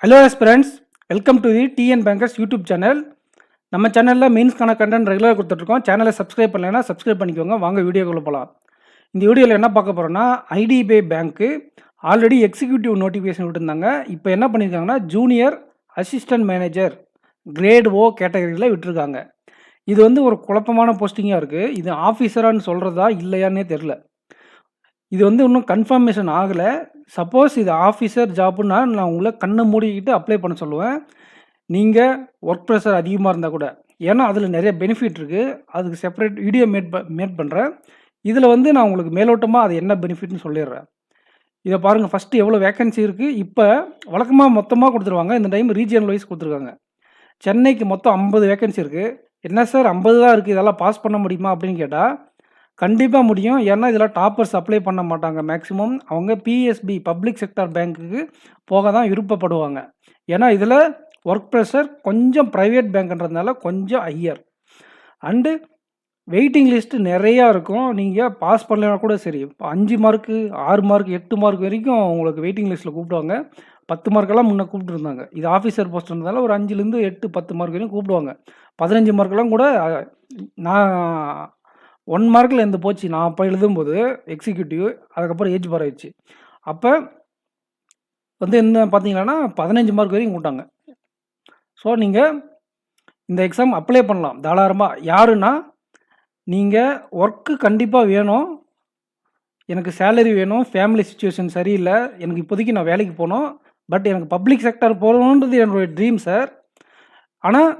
Hello friends, welcome to the TN bankers YouTube channel. நம்ம சேனலில் மெயின்ஸ்க்கான content ரெகுலராக கொடுத்துட்ருக்கோம். சேனலை சப்ஸ்கிரைப் பண்ணலைன்னா சப்ஸ்கிரைப் பண்ணிக்கோங்க. வாங்க வீடியோக்குள்ளே போகலாம். இந்த வீடியோவில் என்ன பார்க்க போகிறோன்னா, ஐடிபிஐ பேங்க்கு ஆல்ரெடி எக்ஸிக்யூட்டிவ் நோட்டிஃபிகேஷன் விட்டுருந்தாங்க. இப்போ என்ன பண்ணியிருக்காங்கன்னா, ஜூனியர் அசிஸ்டன்ட் மேனேஜர் கிரேட் ஓ கேட்டகரியில் விட்டுருக்காங்க. இது வந்து ஒரு குழப்பமான போஸ்டிங்காக இருக்குது. இது ஆஃபீஸரான்னு சொல்கிறதா இல்லையான்னே தெரில. இது வந்து இன்னும் கன்ஃபர்மேஷன் ஆகலை. சப்போஸ் இது ஆஃபீஸர் ஜாப்புன்னா நான் உங்களை கண்ணை மூடிக்கிட்டு அப்ளை பண்ண சொல்லுவேன். நீங்கள் ஒர்க் ப்ரெஷர் அதிகமாக இருந்தால் கூட. ஏன்னா அதில் நிறைய பெனிஃபிட் இருக்குது. அதுக்கு செப்பரேட் வீடியோ மேட் பண்ணுறேன். இதில் வந்து நான் உங்களுக்கு மேலோட்டமாக அது என்ன பெனிஃபிட்னு சொல்லிடுறேன். இதை பாருங்கள், ஃபஸ்ட்டு எவ்வளோ வேக்கன்சி இருக்குது. இப்போ வழக்கமாக மொத்தமாக கொடுத்துருவாங்க. இந்த டைம் ரீஜியனல் வைஸ் கொடுத்துருக்காங்க. சென்னைக்கு மொத்தம் 50 வேக்கன்சி இருக்குது. என்ன சார் 50 தான் இருக்குது, இதெல்லாம் பாஸ் பண்ண முடியுமா அப்படின்னு கேட்டால் கண்டிப்பாக முடியும். ஏன்னா இதில் டாப்பர்ஸ் அப்ளை பண்ண மாட்டாங்க. மேக்ஸிமம் அவங்க பிஎஸ்பி பப்ளிக் செக்டார் பேங்க்குக்கு போக தான் விருப்பப்படுவாங்க. ஏன்னா இதில் ஒர்க் ப்ரெஷர் கொஞ்சம் ப்ரைவேட் பேங்க்ன்றதுனால கொஞ்சம் ஹையர். அண்டு வெயிட்டிங் லிஸ்ட்டு நிறையா இருக்கும். நீங்கள் பாஸ் பண்ணலைன்னா கூட சரி, இப்போ 5 மார்க்கு 6 மார்க் 8 மார்க் வரைக்கும் உங்களுக்கு வெயிட்டிங் லிஸ்ட்டில் கூப்பிடுவாங்க. 10 மார்க்கெல்லாம் முன்னே கூப்பிட்டுருந்தாங்க. இது ஆஃபீஸர் போஸ்ட்ன்றதால ஒரு 5லேருந்து 8 10 மார்க் வரைக்கும் கூப்பிடுவாங்க. 15 மார்க்கெல்லாம் கூட நான் 1 மார்க்கில் இருந்து போச்சு. நான் அப்போ எழுதும்போது எக்ஸிக்யூட்டிவ், அதுக்கப்புறம் ஏஜ் பார் ஆயிடுச்சு. அப்போ வந்து என்ன பார்த்தீங்கன்னா 15 மார்க் வரைக்கும் கூட்டாங்க. ஸோ நீங்கள் இந்த எக்ஸாம் அப்ளை பண்ணலாம் தாராளமாக. யாருன்னா, நீங்கள் ஒர்க்கு கண்டிப்பாக வேணும், எனக்கு சேலரி வேணும், ஃபேமிலி சுச்சுவேஷன் சரியில்லை, எனக்கு இப்போதைக்கு நான் வேலைக்கு போகணும், பட் எனக்கு பப்ளிக் செக்டர் போகணுன்றது என்னுடைய ட்ரீம் சார். ஆனால்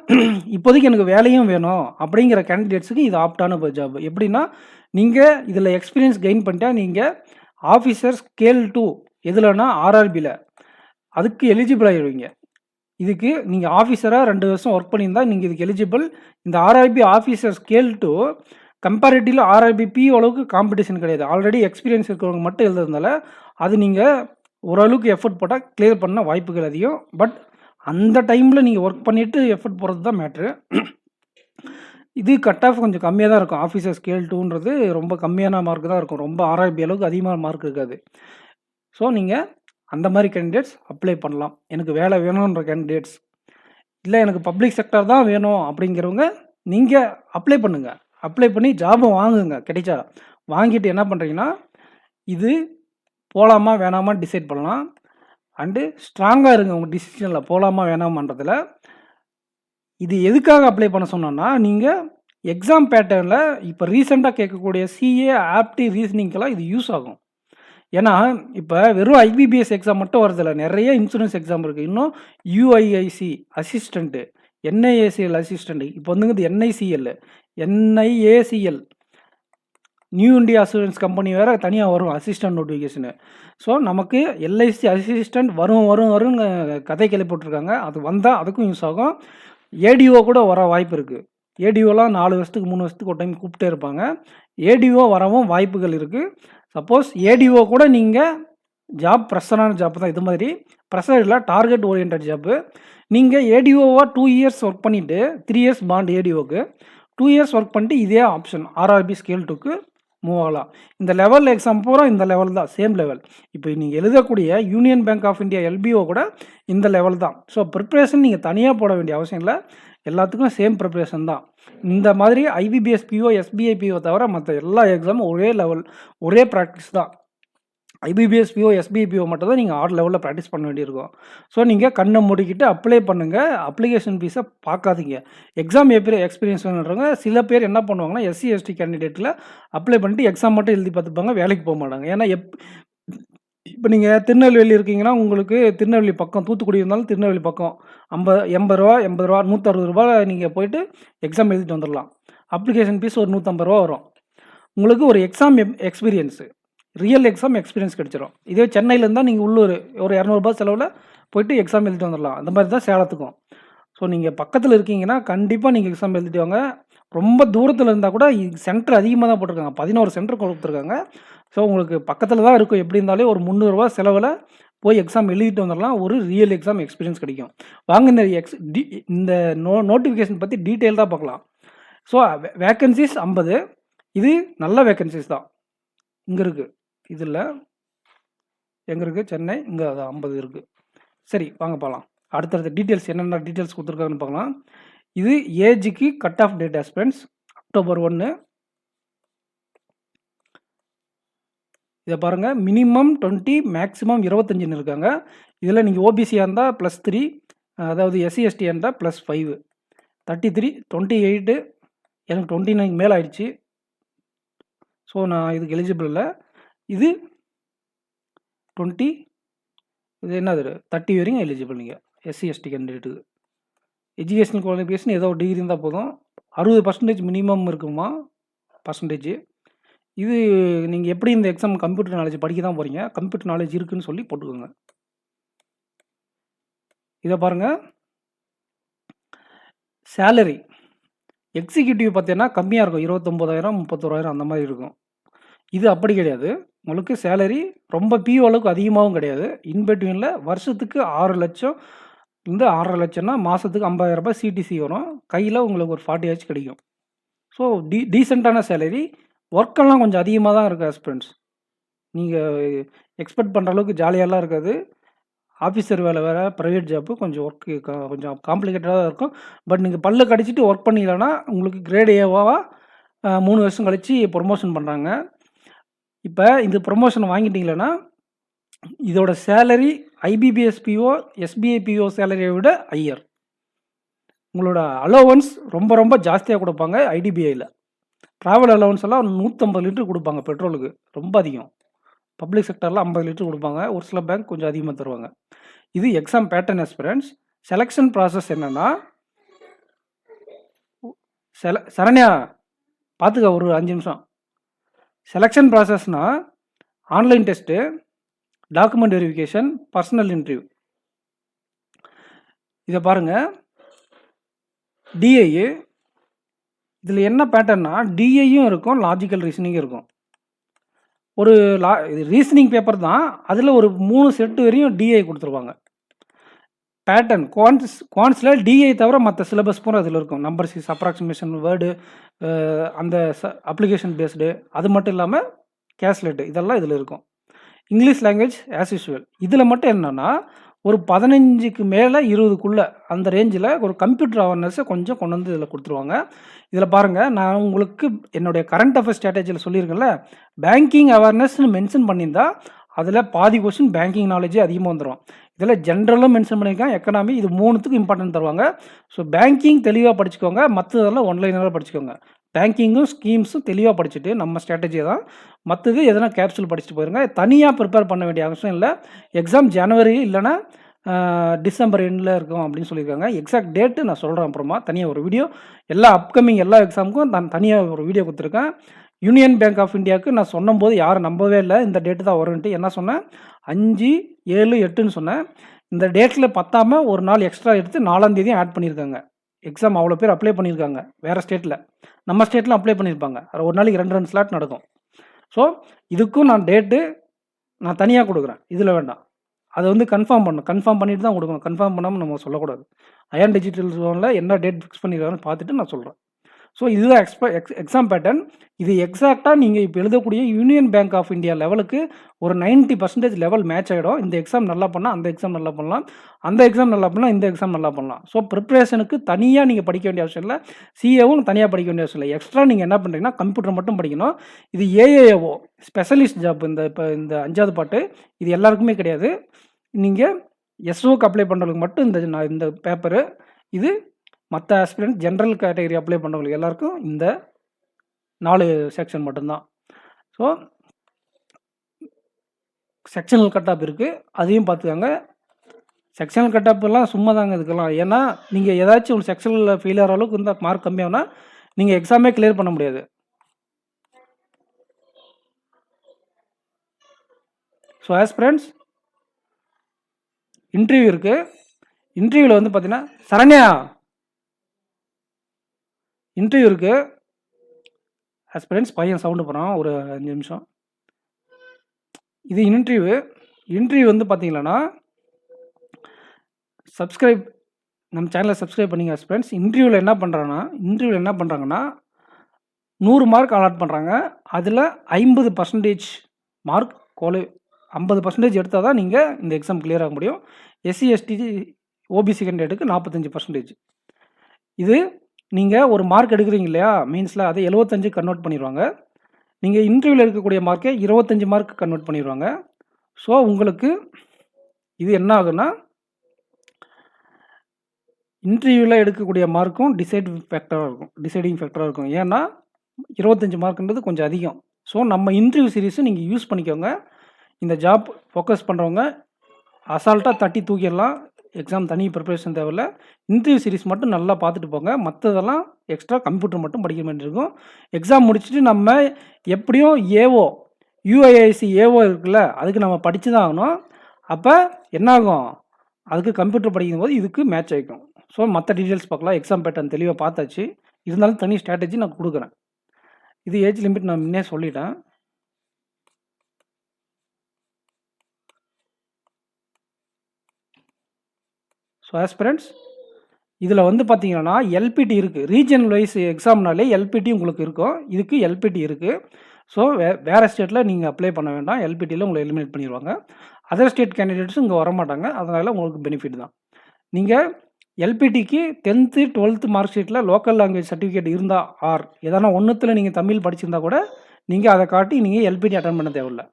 இப்போதைக்கு எனக்கு வேலையும் வேணும் அப்படிங்கிற கேண்டிடேட்ஸுக்கு இது ஆப்டான ஜாப். எப்படின்னா, நீங்கள் இதில் எக்ஸ்பீரியன்ஸ் கெயின் பண்ணிட்டா நீங்கள் ஆஃபீஸர் ஸ்கேல் 2 எதுலன்னா ஆர்ஆர்பியில் அதுக்கு எலிஜிபிள் ஆகிடுவீங்க. இதுக்கு நீங்கள் ஆஃபீஸராக 2 வருஷம் ஒர்க் பண்ணியிருந்தா நீங்கள் இதுக்கு எலிஜிபிள். இந்த RRB officer scale 2 comparatively RRB P அளவுக்கு காம்படிஷன் கிடையாது. ஆல்ரெடி எக்ஸ்பீரியன்ஸ் இருக்கிறவங்க மட்டும் எழுதுறதுனால அது நீங்கள் ஓரளவுக்கு எஃபர்ட் போட்டால் கிளியர் பண்ண வாய்ப்புகள் அதிகம். பட் அந்த டைமில் நீங்கள் ஒர்க் பண்ணிவிட்டு எஃபர்ட் போடுறது தான் மேட்ரு. இது கட் ஆஃப் கொஞ்சம் கம்மியாக தான் இருக்கும். ஆஃபீஸர் ஸ்கேல் 2ன்றது ரொம்ப கம்மியான மார்க் தான் இருக்கும். ரொம்ப ஆர்ஆர்பி அளவுக்கு அதிகமான மார்க் இருக்காது. ஸோ நீங்கள் அந்த மாதிரி கேண்டிடேட்ஸ் அப்ளை பண்ணலாம். எனக்கு வேலை வேணுன்ற கேண்டிடேட்ஸ், இல்லை எனக்கு பப்ளிக் செக்டர் தான் வேணும் அப்படிங்கிறவங்க நீங்கள் அப்ளை பண்ணுங்கள். அப்ளை பண்ணி ஜாபை வாங்குங்க. கிடைச்சா வாங்கிட்டு என்ன பண்ணுறீங்கன்னா, இது போகலாமா வேணாமா டிசைட் பண்ணலாம். அண்டு ஸ்ட்ராங்காக இருங்க உங்கள் டிசிஷனில், போகலாமா வேணாமான்றதில். இது எதுக்காக அப்ளை பண்ண சொன்னோன்னா, நீங்கள் எக்ஸாம் பேட்டர்னில் இப்போ ரீசெண்டாக கேட்கக்கூடிய சிஏ ஆப்டி ரீசனிங்கெல்லாம் இது யூஸ் ஆகும். ஏன்னா இப்போ வெறும் ஐபிபிஎஸ் எக்ஸாம் மட்டும் வரதில்லை, நிறைய இன்சூரன்ஸ் எக்ஸாம் இருக்குது. இன்னும் யூஐஐசி அசிஸ்டண்ட்டு, என்ஐஏசிஎல் அசிஸ்டண்ட்டு, இப்போ வந்துங்க NICL NIACL New India Assurance Company வேறு தனியாக வரும் அசிஸ்டன்ட் நோட்டிஃபிகேஷனு. ஸோ நமக்கு எல்ஐசி அசிஸ்டண்ட் வரும்னு கதை கிளப்பிட்டுருக்காங்க. அது வந்தால் அதுக்கும் யூஸ் ஆகும். ஏடிஓ கூட வர வாய்ப்பு இருக்குது. ஏடிஓலாம் 4 வருஷத்துக்கு 3 வருஷத்துக்கு ஒரு டைம் கூப்பிட்டே இருப்பாங்க. ஏடிஓ வரவும் வாய்ப்புகள் இருக்குது. சப்போஸ் ஏடிஓ கூட நீங்கள் ஜாப் ப்ரெஷரான ஜாப் தான். இது மாதிரி ப்ரெஷர் இல்லை, டார்கெட் ஓரியன்ட் ஜாப்பு. நீங்கள் ஏடிஓவாக 2 இயர்ஸ் ஒர்க் பண்ணிவிட்டு 3 இயர்ஸ் பாண்ட் ஏடிஓக்கு 2 இயர்ஸ் ஒர்க் பண்ணிட்டு இதே ஆப்ஷன் ஆர்ஆர்பி ஸ்கேல் 2க்கு மூவ் ஆகலாம். இந்த லெவல் எக்ஸாம் பூரா இந்த லெவல் தான், சேம் லெவல். இப்போ நீங்கள் எழுதக்கூடிய யூனியன் பேங்க் ஆஃப் இந்தியா எல்பிஓ கூட இந்த லெவல் தான். ஸோ ப்ரிப்ரேஷன் நீங்கள் தனியாக போட வேண்டிய அவசியம் இல்லை, எல்லாத்துக்கும் சேம் ப்ரிப்ரேஷன் தான். இந்த மாதிரி ஐபிபிஎஸ் பிஓ எஸ்பிஐ பிஓ தவிர மற்ற எல்லா எக்ஸாமும் ஒரே லெவல், ஒரே ப்ராக்டிஸ் தான். ஐபிபிஎஸ் பிஓ எஸ்பிஐ பிஓ மட்டும் தான் நீங்கள் 6 லெவலில் ப்ராக்டிஸ் பண்ண வேண்டியிருக்கும். ஸோ நீங்கள் கண்ணை மூடிக்கிட்டு அப்ளை பண்ணுங்கள். அப்ளிகேஷன் ஃபீஸை பார்க்காதீங்க. எக்ஸாம் எக்ஸ்பீரியன்ஸ் வேணுன்றவங்க சில பேர் என்ன பண்ணுவாங்கன்னா, எஸ்சி எஸ்டி கேண்டிடேட்டில் அப்ளை பண்ணிட்டு எக்ஸாம் மட்டும் எழுதி பார்த்துப்பாங்க, வேலைக்கு போக மாட்டாங்க. ஏன்னா இப்போ நீங்கள் திருநெல்வேலி இருக்கீங்கன்னா, உங்களுக்கு திருநெல்வேலி பக்கம், தூத்துக்குடி இருந்தாலும் திருநெல்வேலி பக்கம் 80 ரூபா 160 ரூபா நீங்கள் போயிட்டு எக்ஸாம் எழுதிட்டு வந்துடலாம். அப்ளிகேஷன் ஃபீஸ் ஒரு 150 ரூபா வரும். உங்களுக்கு ஒரு exam experience, real exam experience கிடச்சிரும். இதே சென்னையில் இருந்தால் நீங்கள் உள்ளூர் ஒரு 200 ரூபா செலவில் போய்ட்டு எக்ஸாம் எழுதிட்டு வந்துடலாம். அந்த மாதிரி தான் சேலத்துக்கும். ஸோ நீங்கள் பக்கத்தில் இருக்கீங்கன்னா கண்டிப்பாக நீங்கள் எக்ஸாம் எழுதிட்டு வாங்க. ரொம்ப தூரத்தில் இருந்தால் கூட சென்டர் அதிகமாக தான் போட்டிருக்காங்க, 11 சென்டர் கொடுத்துருக்காங்க. ஸோ உங்களுக்கு பக்கத்தில் தான் இருக்கும். எப்படி இருந்தாலே ஒரு 300 ரூபா செலவில் போய் எக்ஸாம் எழுதிட்டு வந்துடலாம். ஒரு ரியல் எக்ஸாம் எக்ஸ்பீரியன்ஸ் கிடைக்கும். வாங்க இந்த நோட்டிஃபிகேஷன் பற்றி டீட்டெயில்டாக பார்க்கலாம். ஸோ வேக்கன்சிஸ் 50, இது நல்ல வேக்கன்சிஸ் தான். இங்கே இருக்குது, இதில் எங்கே இருக்குது சென்னை, இங்கே அது 50 இருக்குது. சரி வாங்க பார்க்கலாம். அடுத்தடுத்த டீட்டெயில்ஸ் என்னென்ன டீட்டெயில்ஸ் கொடுத்துருக்காங்கன்னு பார்க்கலாம். இது ஏஜுக்கு cut off date aspirants October 1. இதை பாருங்கள், மினிமம் 20 மேக்ஸிமம் 25ன்னு இருக்காங்க. இதில் நீங்கள் ஓபிசியாக இருந்தால் +3, அதாவது எஸ்சி எஸ்டியாக இருந்தால் +5. 33, 28, எனக்கு 29 மேலே ஆயிடுச்சு. ஸோ நான் இதுக்கு எலிஜிபிள் இல்லை. இது 20, இது என்னது 30 வரைக்கும் எலிஜிபிள் நீங்கள் எஸ்சி எஸ்டி கேண்டிடேட்டுக்கு. எஜுகேஷனல் குவாலிஃபிகேஷன் ஏதோ ஒரு டிகிரி இருந்தால் போதும். 60% மினிமம் இருக்குமா பர்சன்டேஜ். இது நீங்கள் எப்படி இந்த எக்ஸாம் கம்ப்யூட்டர் நாலேஜ் படிக்க தான் போகிறீங்க, கம்ப்யூட்டர் நாலேஜ் இருக்குதுன்னு சொல்லி போட்டுக்கோங்க. இதை பாருங்கள், சேலரி எக்ஸிக்யூட்டிவ் பார்த்தீங்கன்னா கம்மியாக இருக்கும், 29,000 31,000 அந்த மாதிரி இருக்கும். இது அப்படி கிடையாது. உங்களுக்கு சேலரி ரொம்ப பிஓ அளவுக்கு அதிகமாகவும் கிடையாது. இன்பிட்வீனில் வருஷத்துக்கு 6 லட்சம் இந்த 6.5 லட்சம்னா மாதத்துக்கு 50,000 ரூபாய் சிடிசி வரும். கையில் உங்களுக்கு ஒரு 40 கிடைக்கும். ஸோ டீசெண்டான சேலரி. ஒர்க்கெல்லாம் கொஞ்சம் அதிகமாக தான் இருக்குது ஆஸ்பிரண்ட்ஸ். நீங்கள் எக்ஸ்பெக்ட் பண்ணுற அளவுக்கு ஜாலியாலாம் இருக்காது. ஆஃபீஸர் வேலை வேறு, ப்ரைவேட் ஜாப்பு கொஞ்சம் ஒர்க்கு கொஞ்சம் காம்ப்ளிகேட்டடாக தான் இருக்கும். பட் நீங்கள் பல்ல கடிச்சிட்டு ஒர்க் பண்ணிடலன்னா உங்களுக்கு கிரேட் ஏவாக 3 வருஷம் கழித்து ப்ரொமோஷன் பண்ணுறாங்க. இப்போ இந்த ப்ரொமோஷன் வாங்கிட்டீங்களன்னா இதோட salary IBPS PO SBI PO சேலரியை விட ஹையர். உங்களோட அலோவன்ஸ் ரொம்ப ரொம்ப ஜாஸ்தியாக கொடுப்பாங்க. ஐடிபிஐயில் ட்ராவல் அலோவன்ஸ் எல்லாம் 150 லிட்டர் கொடுப்பாங்க பெட்ரோலுக்கு, ரொம்ப அதிகம். பப்ளிக் செக்டரில் 50 லிட்டர் கொடுப்பாங்க. ஒரு சில பேங்க் கொஞ்சம் அதிகமாக தருவாங்க. இது exam pattern aspirants. Selection process என்னென்னா, சரண்யா பார்த்துக்க ஒரு 5 நிமிஷம். செலெக்ஷன் ப்ராசஸ்னால் online test, document verification, personal interview. இதை பாருங்கள், டிஐ இதில் என்ன பேட்டர்னா டிஐயும் இருக்கும், லாஜிக்கல் ரீசனிங்கும் இருக்கும். ஒரு ரீசனிங் பேப்பர் தான், அதில் ஒரு 3 செட்டு வரையும் டிஐ கொடுத்துருவாங்க. பேட்டர்ன் குவான்ஸில் டிஐ தவிர மற்ற சிலபஸ் பூரா அதில் இருக்கும். நம்பர் சிஸ், அப்ராக்சிமேஷன், வேர்டு, அந்த அப்ளிகேஷன் பேஸ்டு, அது மட்டும் இல்லாமல் கேஸ்லெட்டு, இதெல்லாம் இதில் இருக்கும். English language as usual. இதில் மட்டும் என்னென்னா ஒரு 15க்கு மேலே 20க்குள்ளே அந்த ரேஞ்சில் ஒரு கம்ப்யூட்டர் அவேர்னஸை கொஞ்சம் கொண்டு வந்து இதில் கொடுத்துருவாங்க. இதில் பாருங்கள், நான் உங்களுக்கு என்னுடைய கரண்ட் அஃபேர்ஸ் ஸ்ட்ராட்டஜியில் சொல்லியிருக்கேன்ல, பேங்கிங் அவேர்னஸ்னு மென்ஷன் பண்ணியிருந்தால் அதில் பாதி கொஸ்டின் பேங்கிங் நாலேஜே அதிகமாக வந்துடும். இதில் ஜென்ரலும் மென்ஷன் பண்ணியிருக்கேன், எக்கனாமி, இது 3த்துக்கும் இம்பார்ட்டன்ட் தருவாங்க. ஸோ பேங்கிங் தெளிவாக படிச்சுக்கோங்க, மற்றதெல்லாம் ஒன்லைனாக படிச்சுக்கோங்க. பேங்கிங்கும் ஸ்கீம்ஸும் தெளிவாக படிச்சுட்டு நம்ம ஸ்ட்ராட்டஜியை தான், மற்றது எதனா கேப்சூல் படிச்சுட்டு போயிருங்க. தனியாக ப்ரிப்பேர் பண்ண வேண்டிய அவசியம் இல்லை. எக்ஸாம் ஜனவரி இல்லைனா டிசம்பர் எண்டில் இருக்கும் அப்படின்னு சொல்லியிருக்காங்க. எக்ஸாக்ட் டேட்டு நான் சொல்கிறேன் அப்புறமா, தனியாக ஒரு வீடியோ. எல்லா அப்கமிங் எல்லா எக்ஸாமுக்கும் நான் தனியாக ஒரு வீடியோ கொடுத்துருக்கேன். யூனியன் பேங்க் ஆஃப் இந்தியாவுக்கு நான் சொன்னபோது யாரும் நம்பவே இல்லை இந்த டேட்டு தான் வரும்ன்ட்டு. என்ன சொன்னேன், 5, 7, 8ன்னு சொன்னேன். இந்த டேட்டில் பத்தாமல் ஒரு நாள் எக்ஸ்ட்ரா எடுத்து 4ஆம் தேதியும் ஆட் பண்ணியிருக்காங்க. எக்ஸாம் அவ்வளோ பேர் அப்ளை பண்ணியிருக்காங்க வேறு ஸ்டேட்டில். நம்ம ஸ்டேட்டில் அப்ளை பண்ணியிருப்பாங்க. ஒரு நாளைக்கு 2 ஸ்லாட் நடக்கும். ஸோ இதுக்கும் நான் டேட்டு நான் தனியாக கொடுக்குறேன், இதில் வேண்டாம். அதை வந்து கன்ஃபார்ம் பண்ணணும், கன்ஃபார்ம் பண்ணிட்டு தான் கொடுக்கணும். கன்ஃபார்ம் பண்ணாமல் நம்ம சொல்லக்கூடாது. அயன் டிஜிட்டல் ஜோனில் என்ன டேட் ஃபிக்ஸ் பண்ணியிருக்காங்கன்னு பார்த்துட்டு நான் சொல்கிறேன். ஸோ இதுதான் எக்ஸாம் பேட்டர்ன். இது எக்ஸாக்டாக நீங்கள் இப்போ எழுதக்கூடிய யூனியன் பேங்க் ஆஃப் இந்தியா லெவலுக்கு ஒரு 90% லெவல் மேட்ச் ஆகிடும். இந்த எக்ஸாம் நல்லா பண்ணால் அந்த எக்ஸாம் நல்லா பண்ணலாம், அந்த எக்ஸாம் நல்லா பண்ணால் இந்த எக்ஸாம் நல்லா பண்ணலாம். ஸோ ப்ரிப்ரேஷனுக்கு தனியாக நீங்கள் படிக்க வேண்டிய அவசியம் இல்லை, சிஏவும் தனியாக படிக்க வேண்டிய அவசியம் இல்லை. எக்ஸ்ட்ரா நீங்கள் என்ன பண்ணுறீங்கன்னா கம்ப்யூட்டர் மட்டும் படிக்கணும். இது ஏஏஓ ஸ்பெஷலிஸ்ட் ஜாப். இப்போ இந்த 5வது பாட்டு இது எல்லாருக்குமே கிடையாது. நீங்கள் எஸ்ஓக்கு அப்ளை பண்ணுறதுக்கு மட்டும் இந்த பேப்பரு. இது மற்ற ஆஸ்பிரண்ட் ஜென்ரல் கேட்டகரி அப்ளை பண்ணுறவங்களுக்கு எல்லாருக்கும் இந்த 4 செக்ஷன் மட்டும்தான். ஸோ செக்ஷனல் கட்-ஆஃப் இருக்குது, அதையும் பார்த்துக்காங்க. செக்ஷனல் கட்-ஆஃப்லாம் சும்மா தாங்க இதுக்கெல்லாம். ஏன்னா நீங்கள் ஏதாச்சும் ஒரு செக்ஷனில் ஃபெயில் ஆகிற அளவுக்கு இருந்தால் மார்க் கம்மியாகுனா நீங்கள் எக்ஸாமே கிளியர் பண்ண முடியாது. ஸோ ஆஸ்பிரண்ட்ஸ் இன்டர்வியூ இருக்குது. இன்டர்வியூவில் வந்து பார்த்தீங்கன்னா சரண்யா இன்டர்வியூ இருக்குது. ஆஸ்பிரண்ட்ஸ் பையன் சவுண்டு போகிறான், ஒரு 5 நிமிஷம். இது இன்டர்வியூ வந்து பார்த்தீங்கன்னா நம்ம சேனலை சப்ஸ்கிரைப் பண்ணிங்க ஆஸ்பிரண்ட்ஸ். இன்டர்வியூவில் என்ன பண்ணுறாங்கன்னா 100 மார்க் அலாட் பண்ணுறாங்க. அதில் 50% மார்க் 50% எடுத்தால் தான் நீங்கள் இந்த எக்ஸாம் கிளியர் ஆக முடியும். எஸ்சி, எஸ்டி, ஓபிசி கேண்டிடேட்டுக்கு 45%. இது நீங்கள் ஒரு மார்க் எடுக்கிறீங்க இல்லையா மெயின்ஸில், அதை 75 கன்வெர்ட் பண்ணிடுவாங்க. நீங்கள் இன்டர்வியூவில் இருக்கக்கூடிய மார்க்கை 25 மார்க் கன்வெர்ட் பண்ணிடுவாங்க. ஸோ உங்களுக்கு இது என்ன ஆகுன்னா, இன்டர்வியூவில் எடுக்கக்கூடிய மார்க்கும் டிசைடிங் ஃபேக்டராக இருக்கும். ஏன்னா 25 மார்க்குன்றது கொஞ்சம் அதிகம். ஸோ நம்ம இன்டர்வியூ சீரீஸும் நீங்கள் யூஸ் பண்ணிக்கோங்க. இந்த ஜாப் ஃபோக்கஸ் பண்ணுறவங்க அசால்ட்டாக தட்டி தூக்கிடலாம். எக்ஸாம் தனி ப்ரிப்பரேஷன் தேவையில்ல. இன்டர்வியூ சீரீஸ் மட்டும் நல்லா பார்த்துட்டு போங்க. மற்றதெல்லாம் எக்ஸ்ட்ரா கம்ப்யூட்டர் மட்டும் படிக்க வேண்டியிருக்கும். எக்ஸாம் முடிச்சுட்டு நம்ம எப்படியும் யூஐஐசி ஏஓ இருக்குல்ல, அதுக்கு நம்ம படித்து தான் ஆகணும். அப்போ என்னாகும், அதுக்கு கம்ப்யூட்டர் படிக்கும் போது இதுக்கு மேட்ச் ஆகிக்கும். ஸோ மற்ற டீட்டெயில்ஸ் பார்க்கலாம். எக்ஸாம் பேட்டர்ன் தெளிவாக பார்த்தாச்சு. இருந்தாலும் தனி ஸ்ட்ராட்டஜி நான் கொடுக்குறேன். இது ஏஜ் லிமிட் நான் முன்னே சொல்லிட்டேன். ஸோ ஆஸ்பிரண்ட்ஸ், இதில் வந்து பார்த்தீங்கன்னா எல்பிடி இருக்குது. ரீஜனல் வைஸ் எக்ஸாம்னாலே எல்பிடி உங்களுக்கு இருக்கும். இதுக்கு எல்பிடி இருக்குது. ஸோ வேறு ஸ்டேட்டில் நீங்கள் அப்ளை பண்ண வேண்டாம். எல்பிடியில் உங்களை எலிமினேட் பண்ணிடுவாங்க. அதர் ஸ்டேட் கேண்டிடேட்ஸும் இங்கே வரமாட்டாங்க. அதனால் உங்களுக்கு பெனிஃபிட் தான். நீங்கள் எல்பிடிக்கு 10th 12th மார்க் ஷீட்டில் லோக்கல் லாங்குவேஜ் சர்டிஃபிகேட் இருந்தால் எதனா ஒன்றுத்தில் நீங்கள் தமிழ் படிச்சிருந்தா கூட நீங்கள் அதை காட்டி நீங்கள் எல்பிடி அட்டன் பண்ண தேவையில்லை.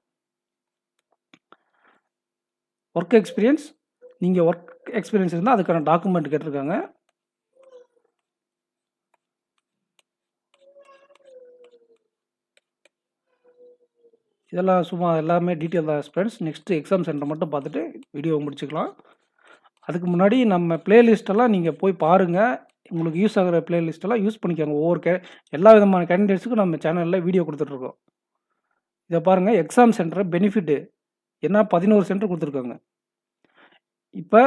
ஒர்க் எக்ஸ்பீரியன்ஸ், நீங்கள் ஒர்க் எக்ஸ்பீரியன்ஸ் இருந்தால் அதுக்கான டாக்குமெண்ட் கேட்டிருக்காங்க. இதெல்லாம் சும்மா எல்லாமே டீட்டெயில் தான் ஃப்ரெண்ட்ஸ். நெக்ஸ்ட்டு எக்ஸாம் சென்டர் மட்டும் பார்த்துட்டு வீடியோ முடிச்சுக்கலாம். அதுக்கு முன்னாடி நம்ம பிளேலிஸ்ட்டெல்லாம் நீங்கள் போய் பாருங்கள். உங்களுக்கு யூஸ் ஆகிற பிளேலிஸ்ட்டெல்லாம் யூஸ் பண்ணிக்கோங்க. எல்லா விதமான கேண்டிடேட்ஸுக்கும் நம்ம சேனலில் வீடியோ கொடுத்துட்ருக்கோம். இதை பாருங்கள், எக்ஸாம் சென்டர் பெனிஃபிட்டு என்ன 11 சென்டர் கொடுத்துருக்காங்க. இப்போ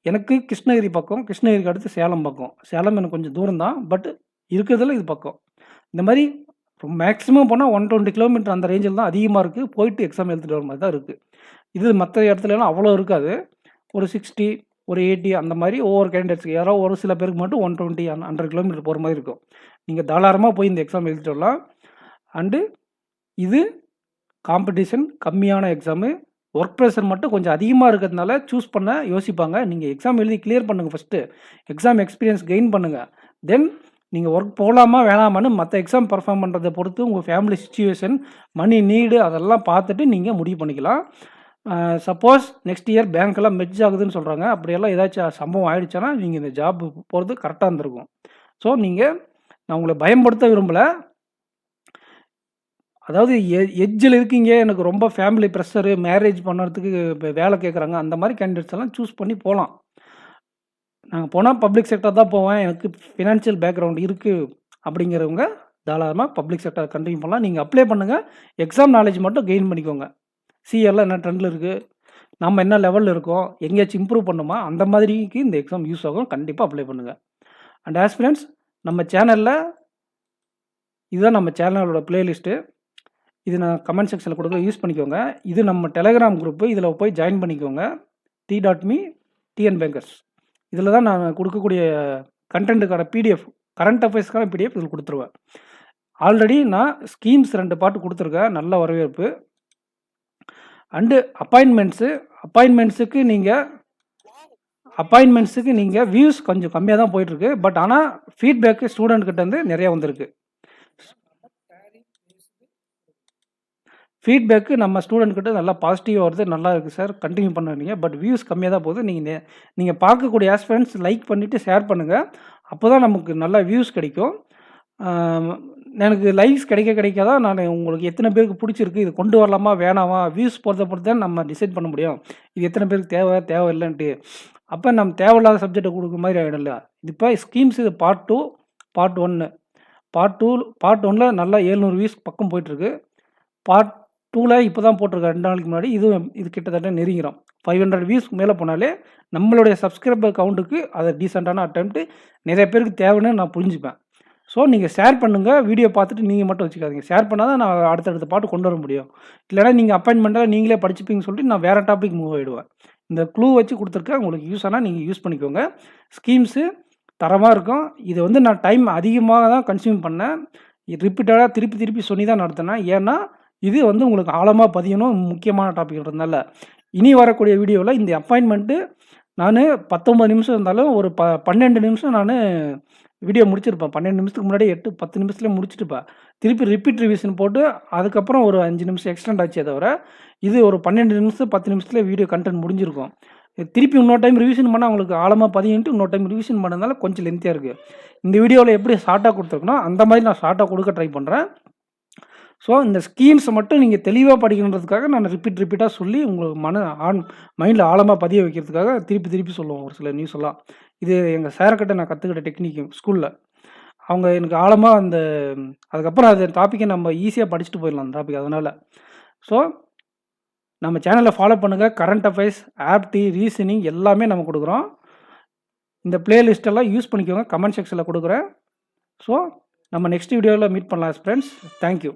எனக்கு கிருஷ்ணகிரி பக்கம், கிருஷ்ணகிரிக்கு அடுத்து சேலம் பக்கம். சேலம் எனக்கு கொஞ்சம் தூரம் தான், பட் இருக்கிறதுல இது பக்கம். இந்த மாதிரி மேக்ஸிமம் போனால் 120 கிலோமீட்டர் அந்த ரேஞ்சில் தான் அதிகமாக இருக்குது. போயிட்டு எக்ஸாம் எழுதிட்டு வர மாதிரி தான் இருக்குது. இது மற்ற இடத்துலலாம் அவ்வளோ இருக்காது. ஒரு 60, ஒரு 80 அந்த மாதிரி ஒவ்வொரு கேண்டிடேட்ஸுக்கு யாரோ ஒரு சில பேருக்கு மட்டும் 120, 100 கிலோமீட்டர் போகிற மாதிரி இருக்கும். நீங்கள் தாராளமாக போய் இந்த எக்ஸாம் எழுதிட்டு வரலாம். அண்டு இது காம்படிஷன் கம்மியான எக்ஸாமு. ஒர்க் ப்ரெஷர் மட்டும் கொஞ்சம் அதிகமாக இருக்கிறதுனால சூஸ் பண்ண யோசிப்பாங்க. நீங்கள் எக்ஸாம் எழுதி கிளியர் பண்ணுங்கள். ஃபஸ்ட்டு எக்ஸாம் எக்ஸ்பீரியன்ஸ் கெயின் பண்ணுங்கள். தென் நீங்கள் ஒர்க் போகலாமா வேணாமான்னு மற்ற எக்ஸாம் பர்ஃபார்ம் பண்ணுறதை பொறுத்து உங்கள் ஃபேமிலி சிச்சுவேஷன், மணி நீடு அதெல்லாம் பார்த்துட்டு நீங்கள் முடிவு பண்ணிக்கலாம். சப்போஸ் நெக்ஸ்ட் இயர் பேங்க்கெல்லாம் மெர்ஜ் ஆகுதுன்னு சொல்கிறாங்க. அப்படியெல்லாம் ஏதாச்சும் சம்பவம் ஆகிடுச்சுன்னா நீங்கள் இந்த ஜாப் போகிறது கரெக்டாக இருந்திருக்கும். ஸோ நான் உங்களை பயன்படுத்த விரும்பலை. அதாவது எட்ஜில் இருக்கீங்க, எனக்கு ரொம்ப ஃபேமிலி ப்ரெஷரு, மேரேஜ் பண்ணுறதுக்கு இப்போ வேலை கேட்குறாங்க, அந்த மாதிரி கேண்டிடேட்ஸ் எல்லாம் சூஸ் பண்ணி போகலாம். நாங்கள் போனால் பப்ளிக் செக்டர் தான் போவேன், எனக்கு ஃபினான்ஷியல் பேக்ரவுண்ட் இருக்குது அப்படிங்கிறவங்க தாராளமாக பப்ளிக் செக்டர் கண்டினியூ பண்ணலாம். நீங்கள் அப்ளை பண்ணுங்கள். எக்ஸாம் நாலேஜ் மட்டும் கெயின் பண்ணிக்கோங்க. சிஎல்லாம் என்ன ட்ரெண்டில் இருக்குது, நம்ம என்ன லெவலில் இருக்கோம், எங்கேயாச்சும் இம்ப்ரூவ் பண்ணுமா, அந்த மாதிரிக்கு இந்த எக்ஸாம் யூஸ் ஆகும். கண்டிப்பாக அப்ளை பண்ணுங்கள். அண்ட் ஆஸ்பிரண்ட்ஸ், நம்ம சேனலில் இதுதான் நம்ம சேனலோட பிளேலிஸ்ட்டு. இது நான் கமெண்ட் செக்ஷனில் கொடுக்க யூஸ் பண்ணிக்கோங்க. இது நம்ம டெலகிராம் குரூப்பு, இதில் போய் ஜாயின் பண்ணிக்கோங்க. t.me TN Bankers. இதில் தான் நான் கொடுக்கக்கூடிய கண்டென்ட்டுக்கான பிடிஎஃப், கரண்ட் அஃபேர்ஸ்க்கான பிடிஎஃப் இதில் கொடுத்துருவேன். ஆல்ரெடி நான் ஸ்கீம்ஸ் 2 பார்ட் கொடுத்துருக்கேன், நல்ல வரவேற்பு. அண்டு அப்பாயின்மெண்ட்ஸுக்கு நீங்கள் வியூஸ் கொஞ்சம் கம்மியாக தான் போயிட்டுருக்கு. பட் ஆனால் ஃபீட்பேக்கு ஸ்டூடெண்ட்கிட்டேருந்து நிறையா வந்திருக்கு. ஃபீட்பேக்கு நம்ம ஸ்டூடெண்ட்கிட்ட நல்லா பாசிட்டிவாக வருது, நல்லா இருக்குது சார், கண்டினியூ பண்ணுறீங்க. பட் வியூஸ் கம்மியாக தான் போகுது. நீங்கள் பார்க்கக்கூடிய ஆஸ்பிரண்ட்ஸ் லைக் பண்ணிவிட்டு ஷேர் பண்ணுங்கள். அப்போ தான் நமக்கு நல்லா வியூஸ் கிடைக்கும். எனக்கு லைக்ஸ் கிடைக்க தான் நான் உங்களுக்கு எத்தனை பேருக்கு பிடிச்சிருக்கு, இது கொண்டு வரலாமா வேணாமா, வியூஸ் பொறுத்த பொறுத்து தான் நம்ம டிசைட் பண்ண முடியும். இது எத்தனை பேருக்கு தேவை இல்லைன்ட்டு. அப்போ நம்ம தேவையில்லாத சப்ஜெக்டை கொடுக்குற மாதிரி ஆகிடும் இல்லையா. இது இப்போ ஸ்கீம்ஸ், இது பார்ட் 2, பார்ட் 1. பார்ட் 1ல் நல்லா 700 வியூஸ் பக்கம் போயிட்டுருக்கு. பார்ட் 2ல் இப்போ தான் போட்டிருக்கேன் 2 நாளைக்கு முன்னாடி. இது கிட்டத்தட்ட நெருங்கிறோம். 500 வியூஸ் மேலே போனாலே நம்மளுடைய சப்ஸ்கிரைபர் கவுண்ட்டுக்கு அது டீசெண்டான அட்டெம்ப்ட்டு நிறைய பேருக்கு தேவைன்னு நான் புரிஞ்சுப்பேன். ஸோ நீங்கள் ஷேர் பண்ணுங்கள். வீடியோ பார்த்துட்டு நீங்கள் மட்டும் வச்சுக்காதீங்க. ஷேர் பண்ணால் தான் நான் அடுத்தடுத்த பாட்டு கொண்டு வர முடியும். இல்லைனா நீங்கள் அப்பாயின்மெண்ட்டாக நீங்களே படிச்சுப்பீங்கன்னு சொல்லிட்டு நான் வேறு டாபிக் மூவ் ஆகிடுவேன். இந்த க்ளூ வச்சு கொடுத்துருக்கேன், உங்களுக்கு யூஸ் ஆனால் நீங்கள் யூஸ் பண்ணிக்கோங்க. ஸ்கீம்ஸு தரமாக இருக்கும். இது வந்து நான் டைம் அதிகமாக தான் கன்சியூம் பண்ணேன். ரிப்பீட்டடாக திருப்பி சொல்லி தான் நடத்தினேன். ஏன்னா இது வந்து உங்களுக்கு ஆழமாக பதியணும், முக்கியமான டாபிக்ன்றதுனால. இனி வரக்கூடிய வீடியோவில் இந்த அப்பாயின்மெண்ட்டு நான் 19 நிமிஷம் இருந்தாலும் ஒரு 12 நிமிஷம் நான் வீடியோ முடிச்சிருப்பேன். 12 நிமிஷத்துக்கு முன்னாடி 8, 10 நிமிஷத்துல முடிச்சுட்டுப்பேன். திருப்பி ரிப்பீட் ரிவிஷன் போட்டு அதுக்கப்புறம் ஒரு 5 நிமிஷம் எக்ஸ்டெண்ட் ஆச்சே தவிர, இது ஒரு 12 நிமிஷம் 10 நிமிஷத்துல வீடியோ கன்டென்ட் முடிஞ்சிருக்கும். திருப்பி இன்னொரு டைம் ரிவிஷன் பண்ணால் அவங்களுக்கு ஆழமாக பதியுன்ட்டு இன்னொரு டைம் ரிவிஷன் பண்ணதுனால கொஞ்சம் லென்த்தியாக இருக்குது. இந்த வீடியோவில் எப்படி ஷார்ட்டாக கொடுத்துருக்கனோ அந்த மாதிரி நான் ஷார்ட்டாக கொடுக்க ட்ரை பண்ணுறேன். ஸோ இந்த ஸ்கீம்ஸை மட்டும் நீங்கள் தெளிவாக படிக்கணுன்றதுக்காக நான் ரிப்பீட்டாக சொல்லி உங்களுக்கு மைண்டில் ஆழமாக பதிய வைக்கிறதுக்காக திருப்பி சொல்லுவோம் ஒரு சில நியூஸ் எல்லாம். இது எங்கள் சார்கிட்ட நான் கற்றுக்கிட்ட டெக்னிக் ஸ்கூலில். அவங்க எனக்கு ஆழமாக அதுக்கப்புறம் அந்த டாப்பிக்கை நம்ம ஈஸியாக படிச்சுட்டு போயிடலாம் அந்த டாபிக். அதனால் ஸோ நம்ம சேனலை ஃபாலோ பண்ணுங்கள். கரண்ட் அஃபேர்ஸ், ஆப்டி, ரீசனிங் எல்லாமே நம்ம கொடுக்குறோம். இந்த பிளேலிஸ்ட்டெல்லாம் யூஸ் பண்ணிக்கோங்க. கமெண்ட் செக்ஷனில் கொடுக்குறேன். ஸோ நம்ம நெக்ஸ்ட் வீடியோவில் மீட் பண்ணலாம் ஃப்ரெண்ட்ஸ். தேங்க்யூ.